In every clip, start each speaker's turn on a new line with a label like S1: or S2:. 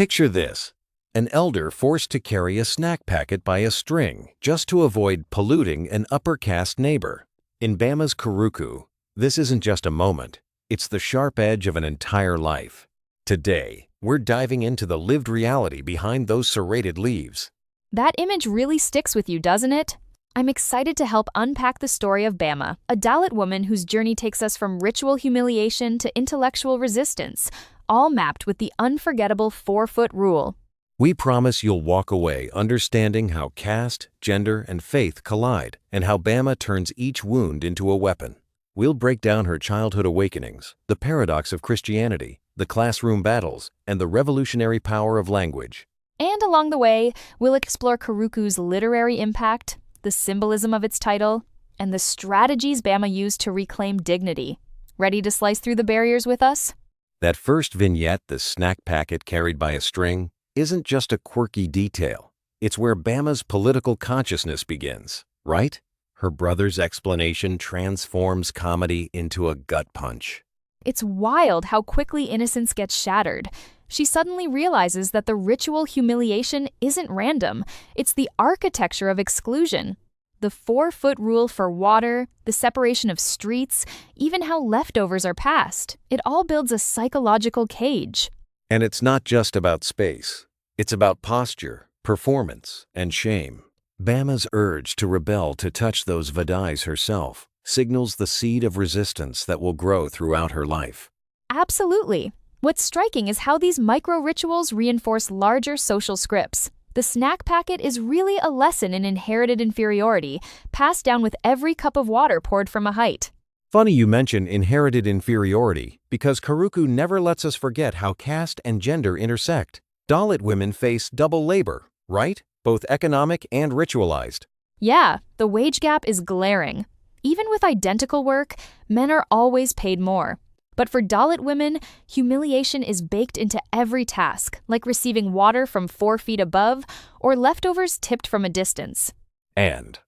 S1: Picture this: an elder forced to carry a snack packet by a string just to avoid polluting an upper caste neighbor. In Bama's Karukku, this isn't just a moment, it's the sharp edge of an entire life. Today, we're diving into the lived reality behind those serrated leaves.
S2: That image really sticks with you, doesn't it? I'm excited to help unpack the story of Bama, a Dalit woman whose journey takes us from ritual humiliation to intellectual resistance, all mapped with the unforgettable 4-foot rule.
S1: We promise you'll walk away understanding how caste, gender, and faith collide, and how Bama turns each wound into a weapon. We'll break down her childhood awakenings, the paradox of Christianity, the classroom battles, and the revolutionary power of language.
S2: And along the way, we'll explore Karukku's literary impact, the symbolism of its title, and the strategies Bama used to reclaim dignity. Ready to slice through the barriers with us?
S1: That first vignette, the snack packet carried by a string, isn't just a quirky detail. It's where Bama's political consciousness begins, right? Her brother's explanation transforms comedy into a gut punch.
S2: It's wild how quickly innocence gets shattered. She suddenly realizes that the ritual humiliation isn't random. It's the architecture of exclusion. The 4-foot rule for water, the separation of streets, even how leftovers are passed. It all builds a psychological cage.
S1: And it's not just about space. It's about posture, performance, and shame. Bama's urge to rebel to touch those vadais herself signals the seed of resistance that will grow throughout her life.
S2: Absolutely. What's striking is how these micro-rituals reinforce larger social scripts. The snack packet is really a lesson in inherited inferiority, passed down with every cup of water poured from a height.
S1: Funny you mention inherited inferiority, because Karukku never lets us forget how caste and gender intersect. Dalit women face double labor, right? Both economic and ritualized.
S2: Yeah, the wage gap is glaring. Even with identical work, men are always paid more. But for Dalit women, humiliation is baked into every task, like receiving water from 4 feet above or leftovers tipped from a distance.
S1: And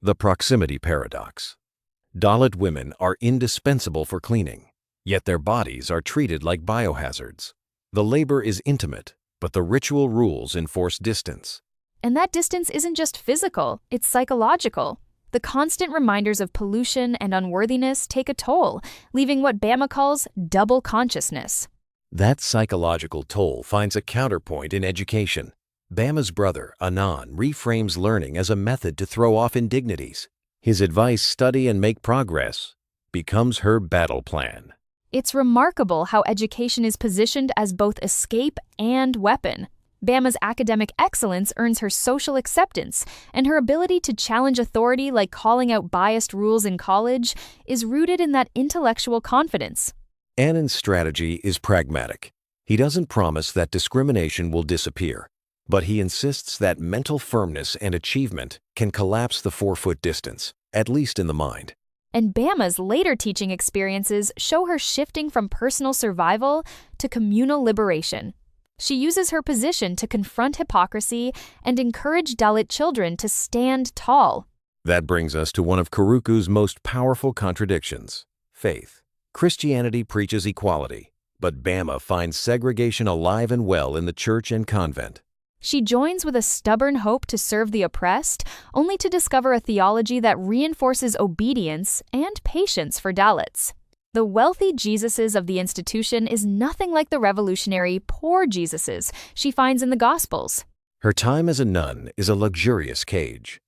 S1: the proximity paradox. Dalit women are indispensable for cleaning, yet their bodies are treated like biohazards. The labor is intimate, but the ritual rules enforce distance.
S2: And that distance isn't just physical, it's psychological. The constant reminders of pollution and unworthiness take a toll, leaving what Bama calls double consciousness.
S1: That psychological toll finds a counterpoint in education. Bama's brother, Anand, reframes learning as a method to throw off indignities. His advice, study and make progress, becomes her battle plan.
S2: It's remarkable how education is positioned as both escape and weapon. Bama's academic excellence earns her social acceptance, and her ability to challenge authority like calling out biased rules in college is rooted in that intellectual confidence.
S1: Anand's strategy is pragmatic. He doesn't promise that discrimination will disappear, but he insists that mental firmness and achievement can collapse the 4-foot distance, at least in the mind.
S2: And Bama's later teaching experiences show her shifting from personal survival to communal liberation. She uses her position to confront hypocrisy and encourage Dalit children to stand tall.
S1: That brings us to one of Karukku's most powerful contradictions: faith. Christianity preaches equality, but Bama finds segregation alive and well in the church and convent.
S2: She joins with a stubborn hope to serve the oppressed, only to discover a theology that reinforces obedience and patience for Dalits. The wealthy Jesuses of the institution is nothing like the revolutionary, poor Jesuses she finds in the Gospels.
S1: Her time as a nun is a luxurious cage.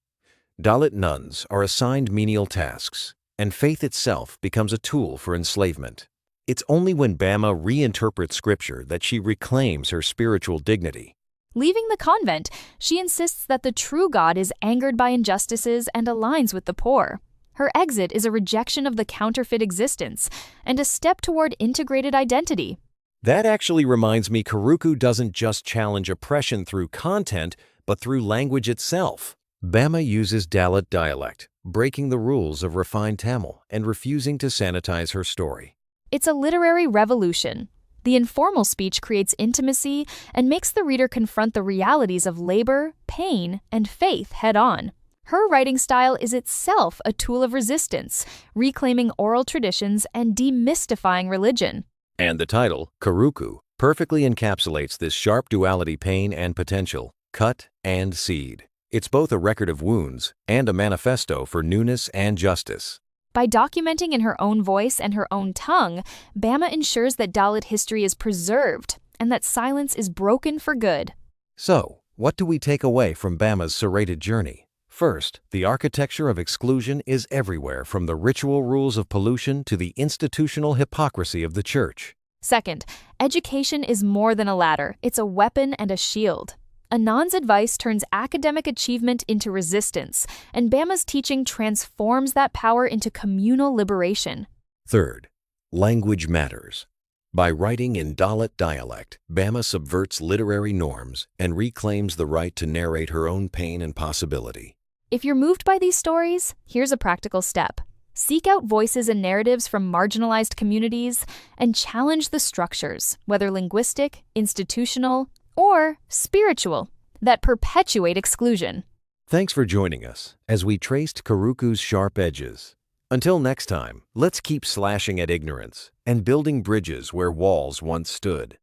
S1: Dalit nuns are assigned menial tasks, and faith itself becomes a tool for enslavement. It's only when Bama reinterprets scripture that she reclaims her spiritual dignity.
S2: Leaving the convent, she insists that the true God is angered by injustices and aligns with the poor. Her exit is a rejection of the counterfeit existence and a step toward integrated identity.
S1: That actually reminds me Karukku doesn't just challenge oppression through content, but through language itself. Bama uses Dalit dialect, breaking the rules of refined Tamil and refusing to sanitize her story.
S2: It's a literary revolution. The informal speech creates intimacy and makes the reader confront the realities of labor, pain, and faith head-on. Her writing style is itself a tool of resistance, reclaiming oral traditions and demystifying religion.
S1: And the title, Karukku, perfectly encapsulates this sharp duality: pain and potential, cut and seed. It's both a record of wounds and a manifesto for newness and justice.
S2: By documenting in her own voice and her own tongue, Bama ensures that Dalit history is preserved and that silence is broken for good.
S1: So, what do we take away from Bama's serrated journey? First, the architecture of exclusion is everywhere, from the ritual rules of pollution to the institutional hypocrisy of the church.
S2: Second, education is more than a ladder, it's a weapon and a shield. Anand's advice turns academic achievement into resistance, and Bama's teaching transforms that power into communal liberation.
S1: Third, language matters. By writing in Dalit dialect, Bama subverts literary norms and reclaims the right to narrate her own pain and possibility.
S2: If you're moved by these stories, here's a practical step. Seek out voices and narratives from marginalized communities and challenge the structures, whether linguistic, institutional, or spiritual, that perpetuate exclusion.
S1: Thanks for joining us as we traced Karukku's sharp edges. Until next time, let's keep slashing at ignorance and building bridges where walls once stood.